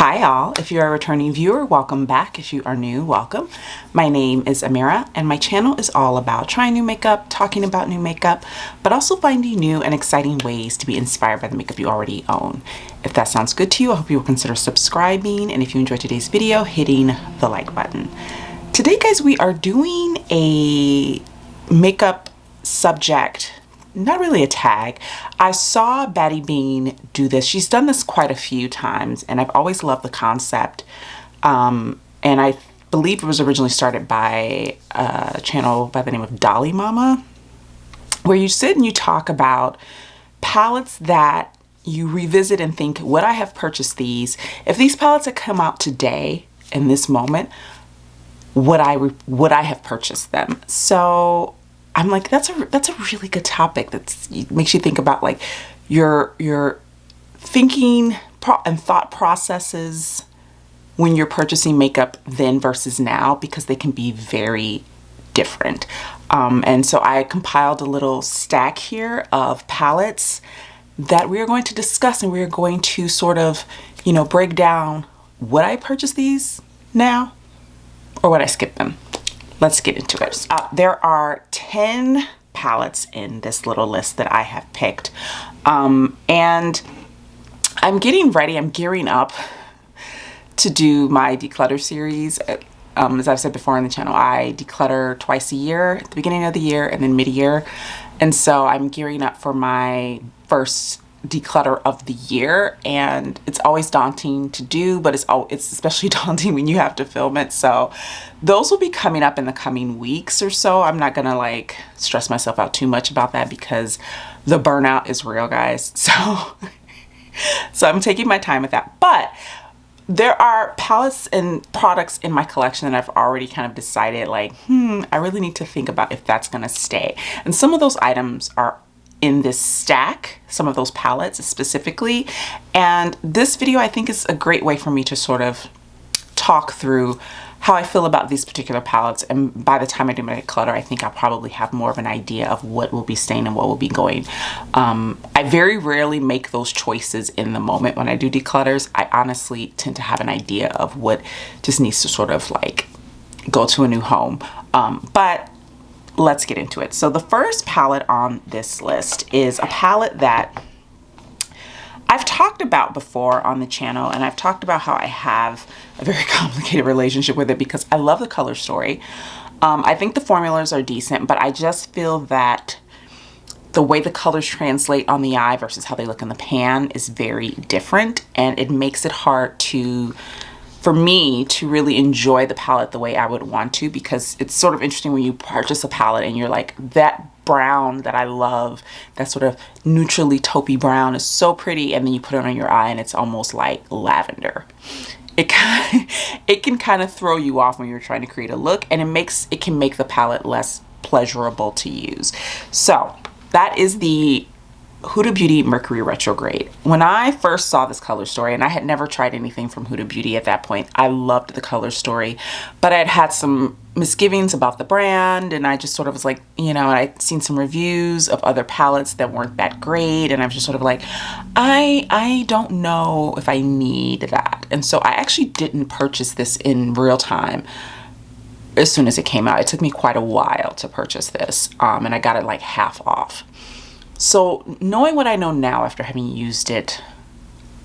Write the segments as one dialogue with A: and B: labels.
A: Hi all, if you're a returning viewer, welcome back. If you are new, welcome. My name is Amira and my channel is all about trying new makeup, talking about new makeup, but also finding new and exciting ways to be inspired by the makeup you already own. If that sounds good to you, I hope you will consider subscribing, and if you enjoyed today's video, hitting the like button. Today, guys, we are doing a makeup subject, not really a tag. I saw Batty Bean do this. She's done this quite a few times and I've always loved the concept. And I believe it was originally started by a channel by the name of Dolly Mama, where you sit and you talk about palettes that you revisit and think, would I have purchased these? If these palettes had come out today in this moment, would I have purchased them? So I'm like, that's a really good topic. Makes you think about like your thinking and thought processes when you're purchasing makeup then versus now, because they can be very different. And so I compiled a little stack here of palettes that we are going to discuss, and we are going to sort of, break down, would I purchase these now or would I skip them? Let's get into it. There are 10 palettes in this little list that I have picked. And I'm getting ready, I'm gearing up to do my declutter series. As I've said before on the channel, I declutter twice a year, at the beginning of the year and then mid-year. And so I'm gearing up for my first declutter of the year, and it's always daunting to do, but it's especially daunting when you have to film it. So those will be coming up in the coming weeks or so. I'm not gonna like stress myself out too much about that because the burnout is real, guys. So I'm taking my time with that. But there are palettes and products in my collection that I've already kind of decided like, I really need to think about if that's gonna stay. And some of those items are in this stack, some of those palettes specifically. And this video, I think, is a great way for me to sort of talk through how I feel about these particular palettes. And by the time I do my declutter, I think I'll probably have more of an idea of what will be staying and what will be going. I very rarely make those choices in the moment when I do declutters. I honestly tend to have an idea of what just needs to sort of like go to a new home. But let's get into it. So the first palette on this list is a palette that I've talked about before on the channel, and I've talked about how I have a very complicated relationship with it because I love the color story. I think the formulas are decent, but I just feel that the way the colors translate on the eye versus how they look in the pan is very different, and it makes it hard for me to really enjoy the palette the way I would want to, because it's sort of interesting when you purchase a palette and you're like, that brown that I love, that sort of neutrally taupey brown is so pretty, and then you put it on your eye and it's almost like lavender. It can kind of throw you off when you're trying to create a look, and it can make the palette less pleasurable to use. So that is the Huda Beauty Mercury Retrograde. When I first saw this color story, and I had never tried anything from Huda Beauty at that point, I loved the color story, but I had some misgivings about the brand, and I just sort of was like, I'd seen some reviews of other palettes that weren't that great, and I was just sort of like, I don't know if I need that. And so I actually didn't purchase this in real time as soon as it came out. It took me quite a while to purchase this, and I got it like half off. So knowing what I know now after having used it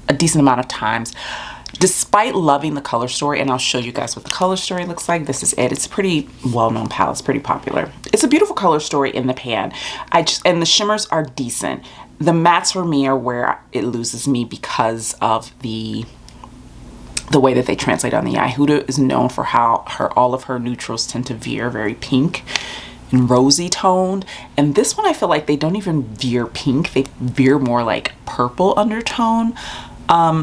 A: a decent amount of times, despite loving the color story, and I'll show you guys what the color story looks like. This is it. It's a pretty well-known palette. It's pretty popular. It's a beautiful color story in the pan. And the shimmers are decent. The mattes for me are where it loses me because of the way that they translate on the eye. Huda is known for how all of her neutrals tend to veer very pink and rosy toned, and this one I feel like they don't even veer pink, they veer more like purple undertone.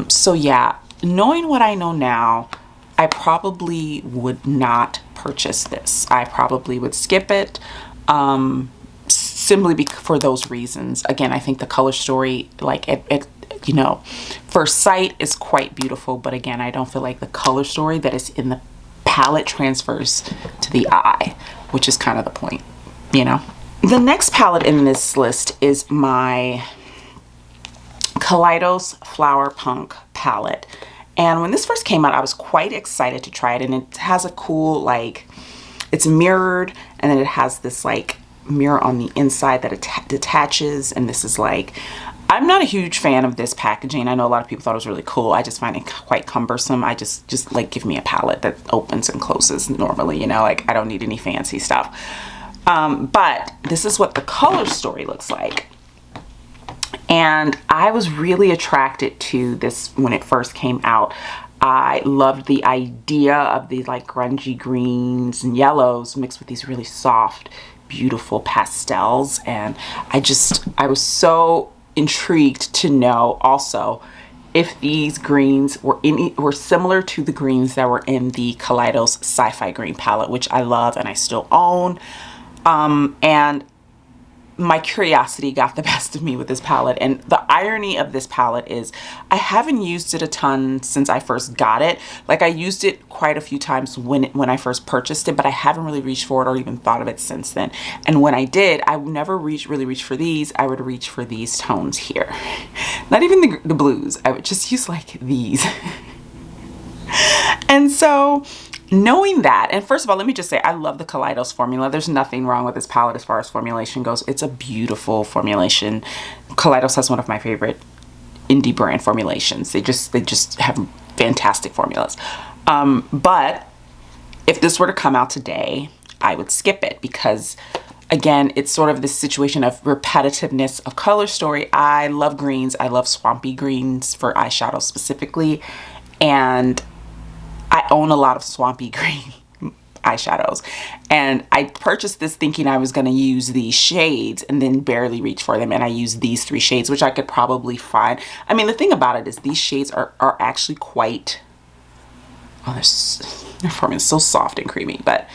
A: So yeah, knowing what I know now, I probably would not purchase this. I probably would skip it, simply for those reasons. Again, I think the color story, like first sight, is quite beautiful, but again, I don't feel like the color story that is in the palette transfers to the eye, which is kind of the point, The next palette in this list is my Kaleidos Flower Punk palette. And when this first came out, I was quite excited to try it. And it has a cool, like, it's mirrored, and then it has this like mirror on the inside that detaches. And this is like, I'm not a huge fan of this packaging. I know a lot of people thought it was really cool. I just find it quite cumbersome. I just like, give me a palette that opens and closes normally, you know, like I don't need any fancy stuff. But this is what the color story looks like. And I was really attracted to this when it first came out. I loved the idea of these like grungy greens and yellows mixed with these really soft, beautiful pastels. And I was so intrigued to know also if these greens were similar to the greens that were in the Kaleidos Sci-Fi Green palette, which I love and I still own. And my curiosity got the best of me with this palette. And the irony of this palette is I haven't used it a ton since I first got it. Like I used it quite a few times when I first purchased it, but I haven't really reached for it or even thought of it since then. And when I did, I would never really reach for these. I would reach for these tones here. Not even the blues. I would just use like these. And so knowing that, and first of all, let me just say, I love the Kaleidos formula. There's nothing wrong with this palette as far as formulation goes. It's a beautiful formulation. Kaleidos has one of my favorite indie brand formulations. They just have fantastic formulas. But if this were to come out today, I would skip it because, again, it's sort of this situation of repetitiveness of color story. I love greens. I love swampy greens for eyeshadow specifically. And I own a lot of swampy green eyeshadows, and I purchased this thinking I was going to use these shades and then barely reach for them. And I used these 3 shades, which I could probably find. I mean, the thing about it is these shades are actually quite, oh, their formula is so soft and creamy, but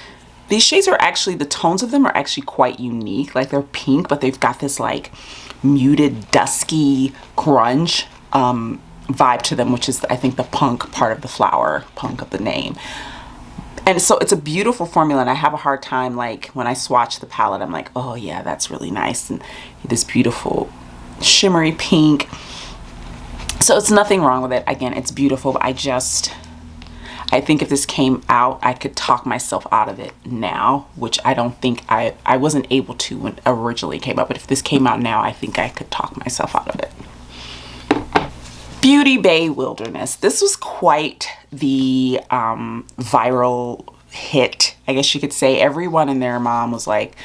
A: these shades are actually, the tones of them are actually quite unique. Like they're pink, but they've got this like muted, dusky grunge, vibe to them, which is I think the punk part of the flower, punk of the name. And so it's a beautiful formula, and I have a hard time, like when I swatch the palette, I'm like, oh yeah, that's really nice, and this beautiful shimmery pink. So it's nothing wrong with it. Again, it's beautiful, but I think if this came out, I could talk myself out of it now, which I don't think I wasn't able to when it originally came out. But if this came out now, I think I could talk myself out of it. Beauty Bay Wilderness. This was quite the viral hit, I guess you could say. Everyone and their mom was like,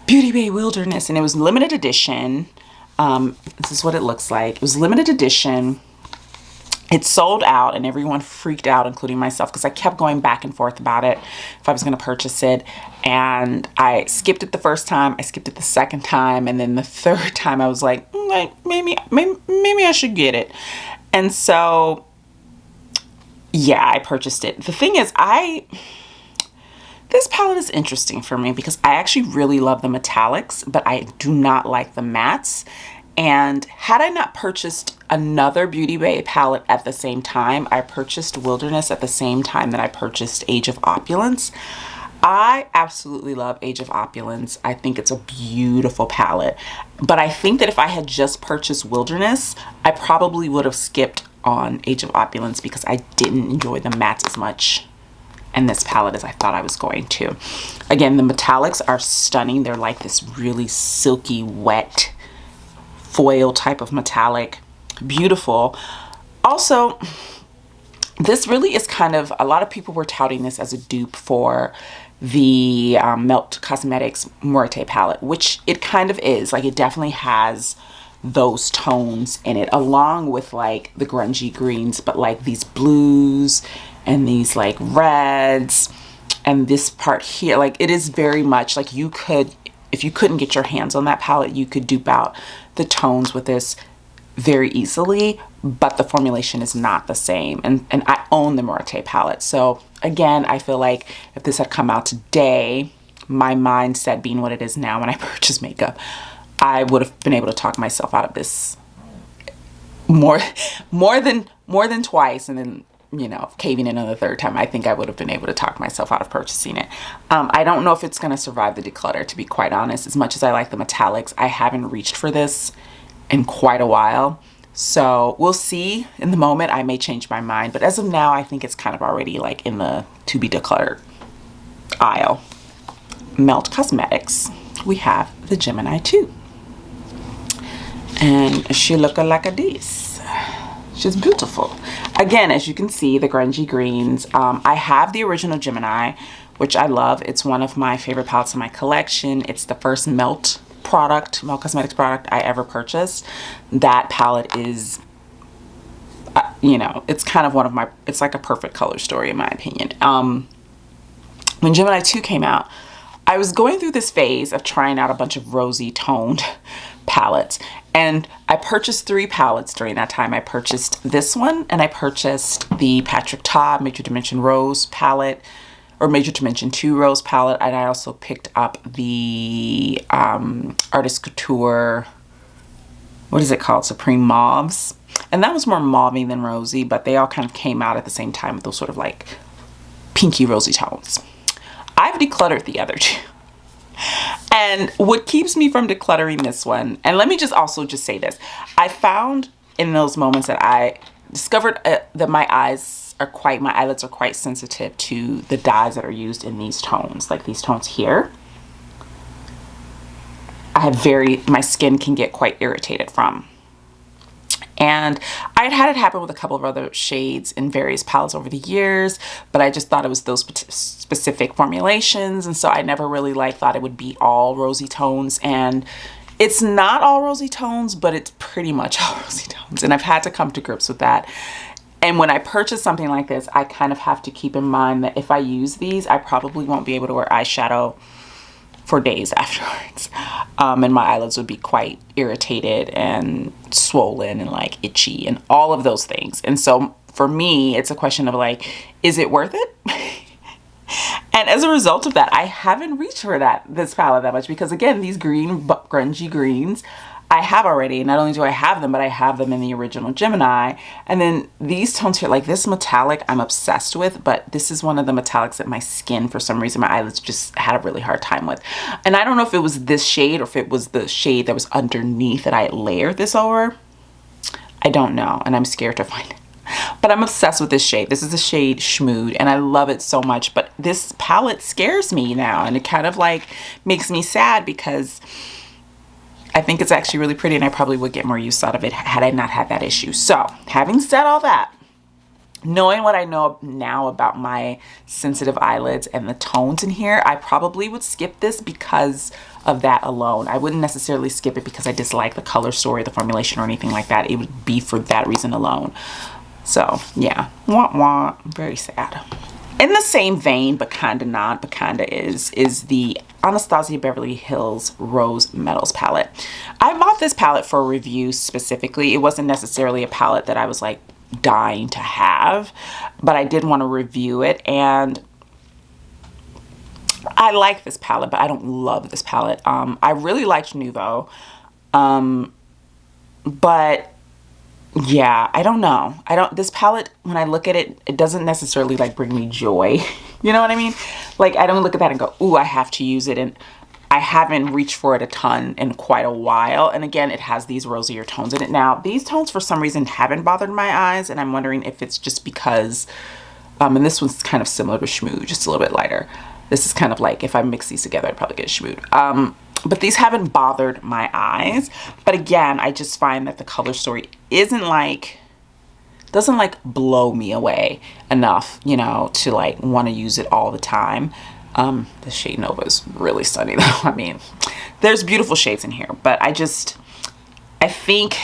A: Beauty Bay Wilderness. And it was limited edition. This is what it looks like. It was limited edition. It sold out and everyone freaked out, including myself, because I kept going back and forth about it if I was going to purchase it. And I skipped it the first time, I skipped it the second time, and then the third time I was like, maybe I should get it. And so, yeah, I purchased it. The thing is, this palette is interesting for me because I actually really love the metallics, but I do not like the mattes. And had I not purchased another Beauty Bay palette at the same time, I purchased Wilderness at the same time that I purchased Age of Opulence. I absolutely love Age of Opulence. I think it's a beautiful palette. But I think that if I had just purchased Wilderness, I probably would have skipped on Age of Opulence because I didn't enjoy the mattes as much in this palette as I thought I was going to. Again, the metallics are stunning. They're like this really silky, wet foil type of metallic. Beautiful. Also, this really is kind of, a lot of people were touting this as a dupe for the Melt Cosmetics Morte palette, which it kind of is. Like, it definitely has those tones in it, along with like the grungy greens, but like these blues and these like reds and this part here. Like, it is very much like you could, if you couldn't get your hands on that palette, you could dupe out the tones with this very easily, but the formulation is not the same. And I own the Morte palette. So again, I feel like if this had come out today, my mindset being what it is now when I purchase makeup, I would have been able to talk myself out of this more than twice, and then, you know, caving in on the third time. I think I would have been able to talk myself out of purchasing it. I don't know if it's going to survive the declutter, to be quite honest. As much as I like the metallics, I haven't reached for this in quite a while. So we'll see. In the moment, I may change my mind, but as of now, I think it's kind of already like in the to be decluttered aisle. Melt Cosmetics, we have the Gemini 2. And she look like a this. She's beautiful. Again, as you can see, the grungy greens. I have the original Gemini, which I love. It's one of my favorite palettes in my collection. It's the first Melt Cosmetics product I ever purchased. That palette is, you know, it's kind of one of my, it's like a perfect color story in my opinion. When Gemini 2 came out, I was going through this phase of trying out a bunch of rosy toned palettes, and I purchased 3 palettes during that time. I purchased this one, and I purchased the Patrick Ta Major Dimension Rose palette, or Major Dimension 2 Rose palette, and I also picked up the Artist Couture, what is it called, Supreme Mauves, and that was more mauvey than rosy, but they all kind of came out at the same time with those sort of like pinky rosy tones. I've decluttered the other 2. And what keeps me from decluttering this one, and let me just also just say this, I found in those moments that I discovered that my eyelids are quite sensitive to the dyes that are used in these tones, like these tones here. My skin can get quite irritated from. And I'd had it happen with a couple of other shades in various palettes over the years, but I just thought it was those specific formulations, and so I never really thought it would be all rosy tones, and it's not all rosy tones, but it's pretty much all rosy tones, and I've had to come to grips with that. And when I purchase something like this, I kind of have to keep in mind that if I use these, I probably won't be able to wear eyeshadow for days afterwards, and my eyelids would be quite irritated and swollen and like itchy and all of those things. And so for me, it's a question of like, is it worth it? And as a result of that, I haven't reached for this palette that much, because again, these grungy greens I have already. And not only do I have them, but I have them in the original Gemini. And then these tones here, like this metallic, I'm obsessed with, but this is one of the metallics that my skin, for some reason, my eyelids just had a really hard time with. And I don't know if it was this shade or if it was the shade that was underneath that I layered this over. I don't know, and I'm scared to find it. But I'm obsessed with this shade. This is the shade Schmood, and I love it so much. But this palette scares me now, and it kind of like makes me sad, because I think it's actually really pretty, and I probably would get more use out of it had I not had that issue. So having said all that, knowing what I know now about my sensitive eyelids and the tones in here, I probably would skip this because of that alone. I wouldn't necessarily skip it because I dislike the color story, the formulation, or anything like that. It would be for that reason alone. So yeah, wah wah, very sad. In the same vein, but kinda not, but kinda is the Anastasia Beverly Hills Rose Metals palette. I bought this palette for a review specifically. It wasn't necessarily a palette that I was like dying to have, but I did want to review it, and I like this palette, but I don't love this palette. I really liked Nouveau, but yeah, I don't know. This palette, when I look at it, it doesn't necessarily like bring me joy. You know what I mean? Like, I don't look at that and go, ooh, I have to use it. And I haven't reached for it a ton in quite a while. And again, it has these rosier tones in it. Now, these tones for some reason haven't bothered my eyes, and I'm wondering if it's just because, and this one's kind of similar to Schmood, just a little bit lighter. This is kind of like, if I mix these together, I'd probably get Schmood. But these haven't bothered my eyes. But again, I just find that the color story doesn't like blow me away enough, you know, to like want to use it all the time. The shade Nova is really stunning though. I mean, there's beautiful shades in here, but I think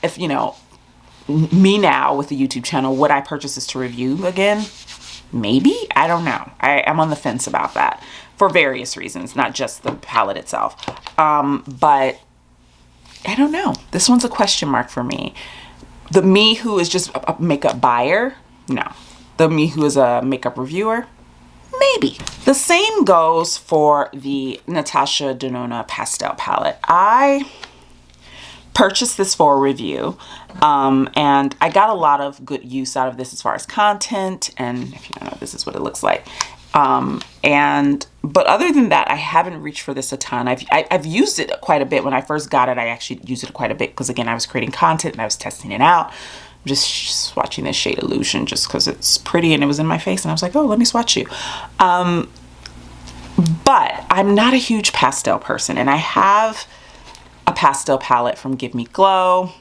A: if you know, me now with the YouTube channel, would I purchase this to review again? Maybe, I don't know. I'm on the fence about that for various reasons, not just the palette itself. But I don't know. This one's a question mark for me. The me who is just a makeup buyer, no. The me who is a makeup reviewer, maybe. The same goes for the Natasha Denona Pastel palette. I purchased this for a review, and I got a lot of good use out of this as far as content, and if you don't know, this is what it looks like. But other than that, I haven't reached for this a ton. I've used it quite a bit. When I first got it, I actually used it quite a bit because, again, I was creating content and I was testing it out. I'm just swatching this shade Illusion just because it's pretty and it was in my face and I was like, oh, let me swatch you. But I'm not a huge pastel person, and I have a pastel palette from Give Me Glow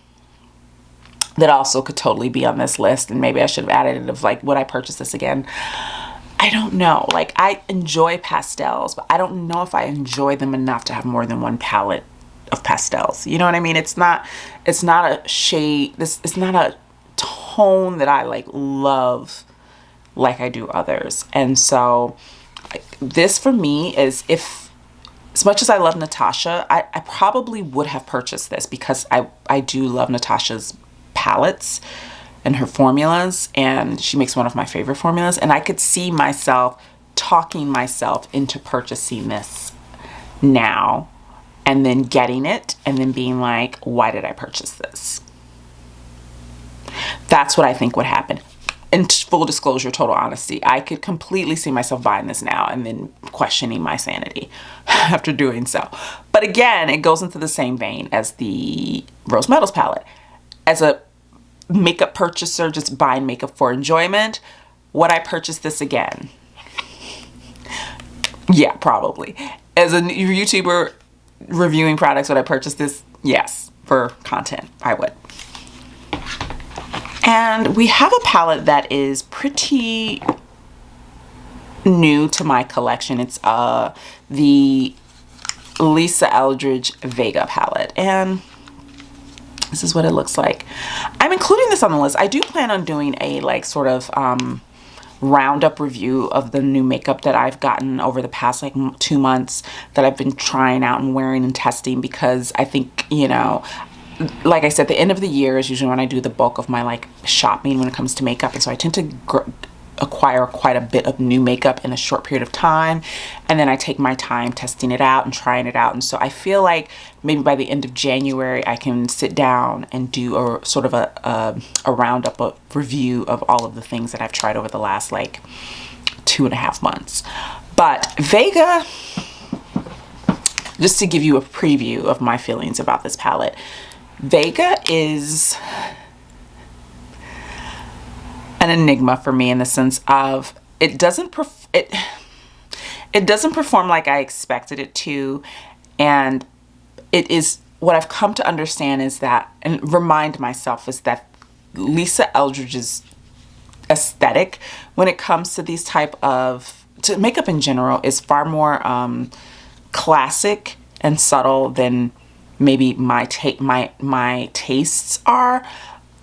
A: that also could totally be on this list, and maybe I should have added it of like, would I purchase this again? I don't know. Like, I enjoy pastels, but I don't know if I enjoy them enough to have more than one palette of pastels. You know what I mean? It's not a shade, it's not a tone that I like love like I do others. And so this for me is, if as much as I love Natasha, I probably would have purchased this because I do love Natasha's palettes and her formulas, and she makes one of my favorite formulas, and I could see myself talking myself into purchasing this now and then getting it and then being like, why did I purchase this? That's what I think would happen. In full disclosure, total honesty, I could completely see myself buying this now and then questioning my sanity after doing so. But again, it goes into the same vein as the Rose Metals palette. As a makeup purchaser, just buying makeup for enjoyment, would I purchase this again? Yeah, probably. As a YouTuber reviewing products, would I purchase this? Yes, for content, I would. And we have a palette that is pretty new to my collection. It's the Lisa Eldridge Vega palette, and this is what it looks like. I'm including this on the list. I do plan on doing a like sort of roundup review of the new makeup that I've gotten over the past like 2 months that I've been trying out and wearing and testing, because I think, you know, like I said, the end of the year is usually when I do the bulk of my like shopping when it comes to makeup, and so I tend to acquire quite a bit of new makeup in a short period of time, and then I take my time testing it out and trying it out. And so I feel like maybe by the end of January I can sit down and do a sort of a roundup, a review of all of the things that I've tried over the last like 2.5 months. But Vega, just to give you a preview of my feelings about this palette, Vega is an enigma for me in the sense of it doesn't perform like I expected it to, and it is what I've come to understand is that, and remind myself, is that Lisa Eldridge's aesthetic when it comes to these type of makeup in general is far more classic and subtle than maybe my tastes are.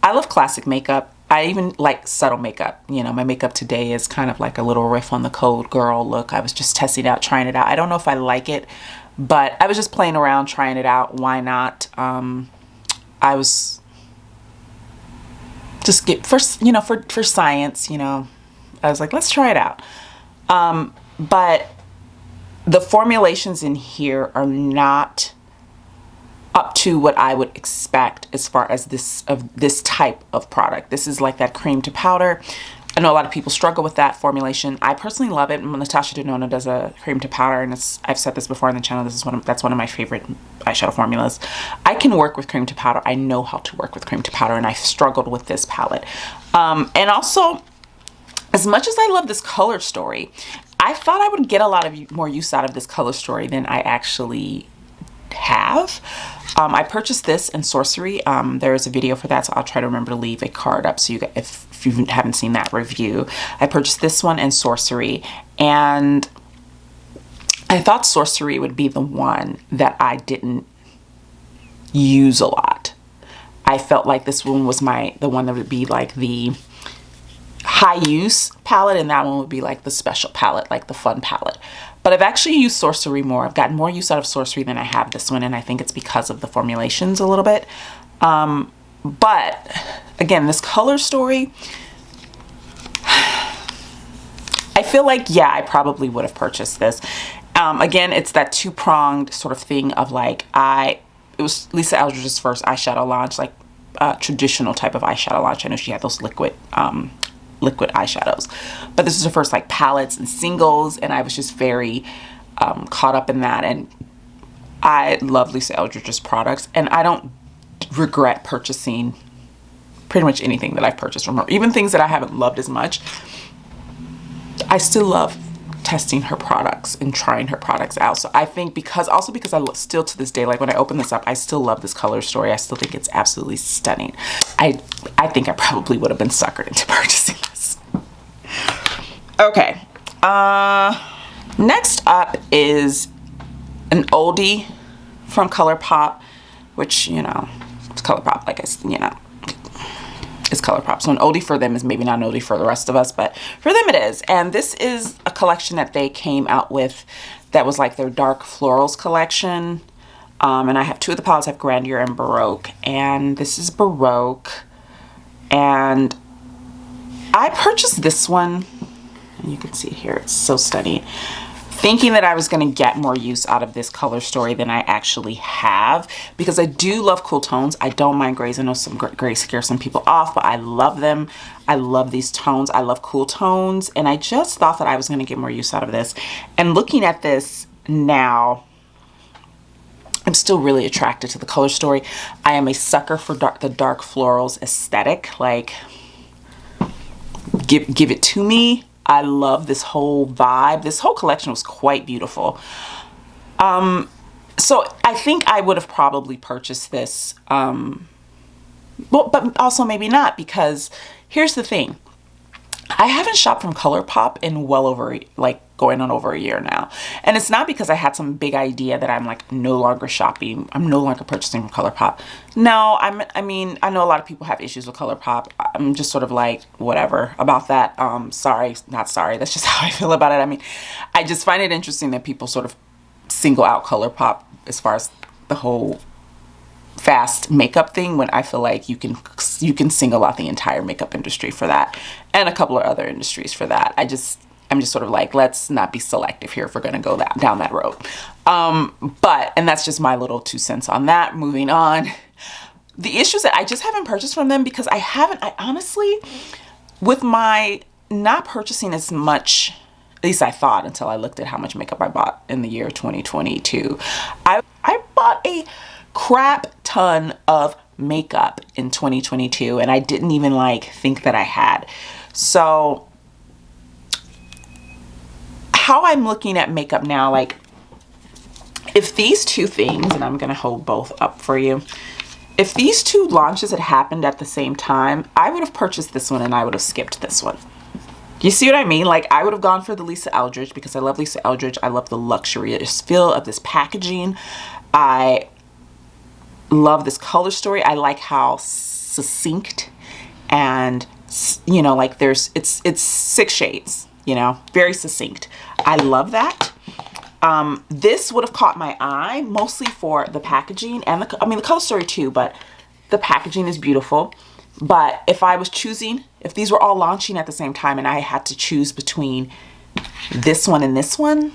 A: I love classic makeup. I even like subtle makeup. You know, my makeup today is kind of like a little riff on the cold girl look. I was just testing it out, trying it out. I don't know if I like it, but I was just playing around, trying it out. Why not? I was just for science, you know, I was like, let's try it out. But the formulations in here are not up to what I would expect as far as this type of product. This is like that cream to powder. I know a lot of people struggle with that formulation. I personally love it. Natasha Denona does a cream to powder, and I've said this before on the channel. That's one of my favorite eyeshadow formulas. I can work with cream to powder. I know how to work with cream to powder, and I struggled with this palette. And also, as much as I love this color story, I thought I would get a lot of more use out of this color story than I actually have. I purchased this in Sorcery. There is a video for that, so I'll try to remember to leave a card up so you guys, if you haven't seen that review. I purchased this one in Sorcery, and I thought Sorcery would be the one that I didn't use a lot. I felt like this one was the one that would be like the high use palette, and that one would be like the special palette, like the fun palette. But I've actually used Sorcery more. I've gotten more use out of Sorcery than I have this one, and I think it's because of the formulations a little bit. But again, this color story, I feel like, yeah, I probably would have purchased this. Again, it's that two-pronged sort of thing of like, it was Lisa Eldridge's first eyeshadow launch, like traditional type of eyeshadow launch. I know she had those liquid liquid eyeshadows. But this is her first like palettes and singles, and I was just very caught up in that. And I love Lisa Eldridge's products, and I don't regret purchasing pretty much anything that I've purchased from her. Even things that I haven't loved as much, I still love testing her products and trying her products out. So I think because I still to this day, like when I open this up, I still love this color story. I still think it's absolutely stunning. I think I probably would have been suckered into purchasing this. Okay. Next up is an oldie from Colourpop, which, you know, it's Colourpop, like you know, it's Colourpop. So an oldie for them is maybe not an oldie for the rest of us, but for them it is. And this is a collection that they came out with that was like their dark florals collection. And I have two of the palettes. I have Grandeur and Baroque, and this is Baroque. And I purchased this one, and you can see it here, it's so stunning, thinking that I was going to get more use out of this color story than I actually have, because I do love cool tones. I don't mind grays. I know some grays scare some people off, but I love them. I love these tones. I love cool tones, and I just thought that I was going to get more use out of this. And looking at this now, I'm still really attracted to the color story. I am a sucker for the dark florals aesthetic. Like, give it to me. I love this whole vibe. This whole collection was quite beautiful. So I think I would have probably purchased this, but also maybe not, because here's the thing. I haven't shopped from Colourpop in well over, like, going on over a year now. And it's not because I had some big idea that I'm like no longer shopping. I'm no longer purchasing from Colourpop. No, I mean, I know a lot of people have issues with Colourpop. I'm just sort of like, whatever about that. Sorry, not sorry. That's just how I feel about it. I mean, I just find it interesting that people sort of single out Colourpop as far as the whole fast makeup thing, when I feel like you can single out the entire makeup industry for that, and a couple of other industries for that. I'm just sort of like, let's not be selective here if we're going to go down that road. And that's just my little 2 cents on that. Moving on. The issue is that I just haven't purchased from them because I honestly, with my not purchasing as much, at least I thought until I looked at how much makeup I bought in the year 2022, I bought a crap ton of makeup in 2022, and I didn't even like think that I had. So how I'm looking at makeup now, like, if these two things, and I'm gonna hold both up for you, if these two launches had happened at the same time, I would have purchased this one and I would have skipped this one. You see what I mean? Like, I would have gone for the Lisa Eldridge because I love Lisa Eldridge. I love the luxurious feel of this packaging. I love this color story. I like how succinct, and, you know, like it's 6 shades, you know, very succinct. I love that. This would have caught my eye mostly for the packaging and the color story too, but the packaging is beautiful. But if I was choosing, if these were all launching at the same time and I had to choose between this one and this one,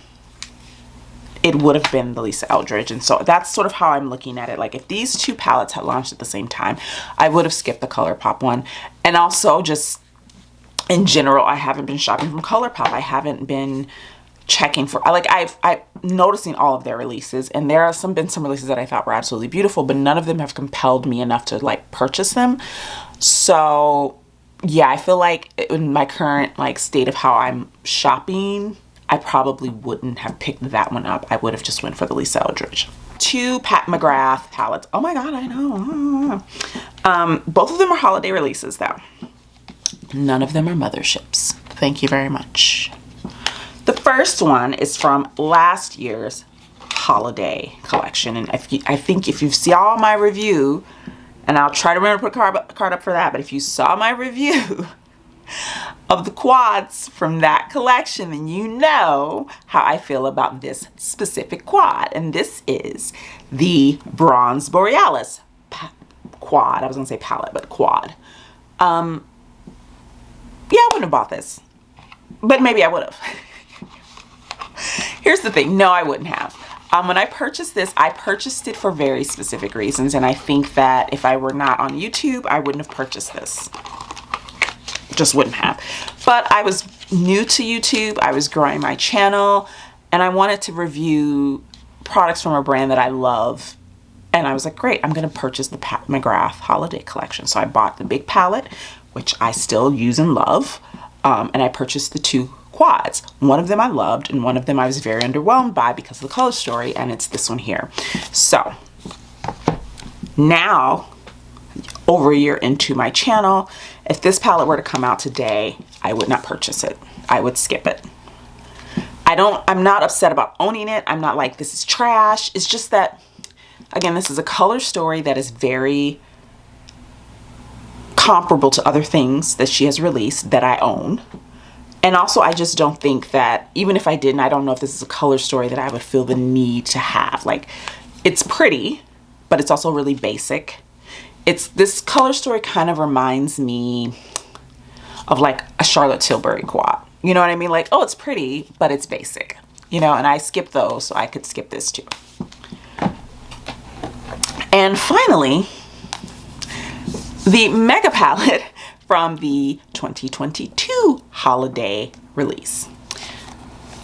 A: it would have been the Lisa Eldridge. And so that's sort of how I'm looking at it. Like, if these two palettes had launched at the same time, I would have skipped the Colourpop one. And also, just in general, I haven't been shopping from Colourpop. I haven't been checking for, like, I'm noticing all of their releases, and there are been some releases that I thought were absolutely beautiful, but none of them have compelled me enough to like purchase them. So yeah, I feel like in my current like state of how I'm shopping, I probably wouldn't have picked that one up. I would have just went for the Lisa Eldridge. 2 McGrath palettes. Oh my God, I know. Both of them are holiday releases though. None of them are motherships. Thank you very much. The first one is from last year's holiday collection. And I think if you saw my review, and I'll try to remember to put a card up for that, but if you saw my review of the quads from that collection, then you know how I feel about this specific quad. And this is the Bronze Borealis quad. I was gonna say palette, but quad. Yeah, I wouldn't have bought this, but maybe I would have. Here's the thing. No, I wouldn't have. When I purchased this, I purchased it for very specific reasons. And I think that if I were not on YouTube, I wouldn't have purchased this. just wouldn't have. But I was new to YouTube. I was growing my channel and I wanted to review products from a brand that I love. And I was like, great, I'm going to purchase the McGrath holiday collection. So I bought the big palette, which I still use and love. And I purchased the 2 quads. One of them I loved and one of them I was very underwhelmed by because of the color story, and it's this one here. So now, over a year into my channel, if this palette were to come out today, I would not purchase it. I would skip it. I'm not upset about owning it. I'm not like this is trash. It's just that, again, this is a color story that is very comparable to other things that she has released that I own. And also, I just don't think that, even if I didn't, I don't know if this is a color story that I would feel the need to have. Like, it's pretty, but it's also really basic. This color story kind of reminds me of like a Charlotte Tilbury quad. You know what I mean? Like, oh, it's pretty, but it's basic. You know, and I skipped those, so I could skip this too. And finally, the Mega Palette from the 2022 holiday release.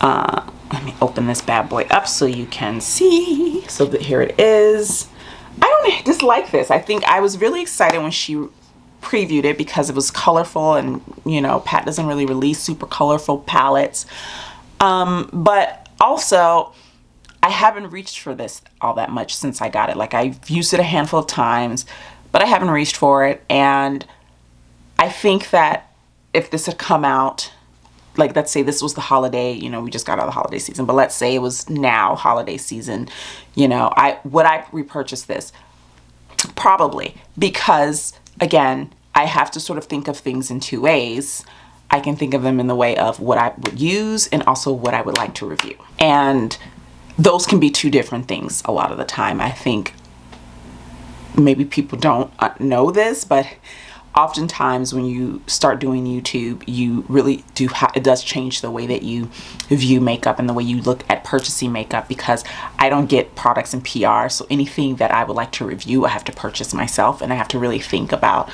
A: Let me open this bad boy up so you can see. So that here it is. I don't dislike this. I think I was really excited when she previewed it because it was colorful, and you know, Pat doesn't really release super colorful palettes. But also, I haven't reached for this all that much since I got it. Like, I've used it a handful of times, but I haven't reached for it. And I think that if this had come out, like, let's say this was the holiday, you know, we just got out of the holiday season, but let's say it was now holiday season, you know, would I repurchase this? Probably, because again, I have to sort of think of things in 2 ways. I can think of them in the way of what I would use and also what I would like to review. And those can be 2 different things a lot of the time. I think maybe people don't know this, but oftentimes when you start doing YouTube, you really do it does change the way that you view makeup and the way you look at purchasing makeup, because I don't get products in PR. So anything that I would like to review, I have to purchase myself, and I have to really think about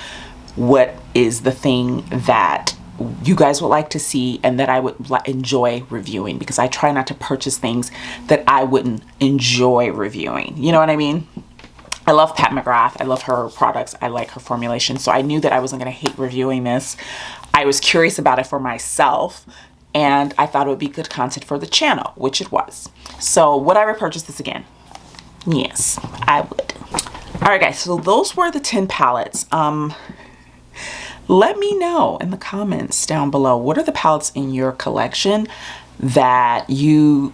A: what is the thing that you guys would like to see and that I would enjoy reviewing, because I try not to purchase things that I wouldn't enjoy reviewing. You know what I mean? I love Pat McGrath. I love her products. I like her formulation. So I knew that I wasn't going to hate reviewing this. I was curious about it for myself, and I thought it would be good content for the channel, which it was. So would I repurchase this again? Yes, I would. All right, guys. So those were the 10 palettes. Let me know in the comments down below, what are the palettes in your collection that you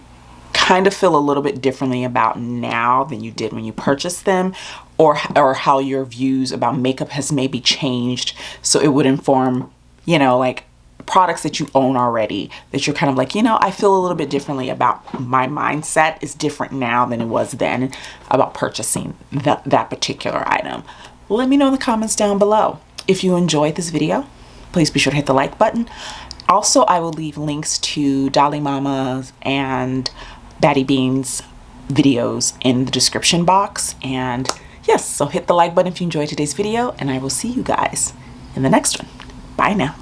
A: kind of feel a little bit differently about now than you did when you purchased them, or how your views about makeup has maybe changed, so it would inform, you know, like products that you own already, that you're kind of like, you know, I feel a little bit differently about, my mindset is different now than it was then about purchasing that particular item. Let me know in the comments down below. If you enjoyed this video, please be sure to hit the like button. Also, I will leave links to Dolly Mama's and Batty Beans videos in the description box. And yes, so hit the like button if you enjoyed today's video, and I will see you guys in the next one. Bye now.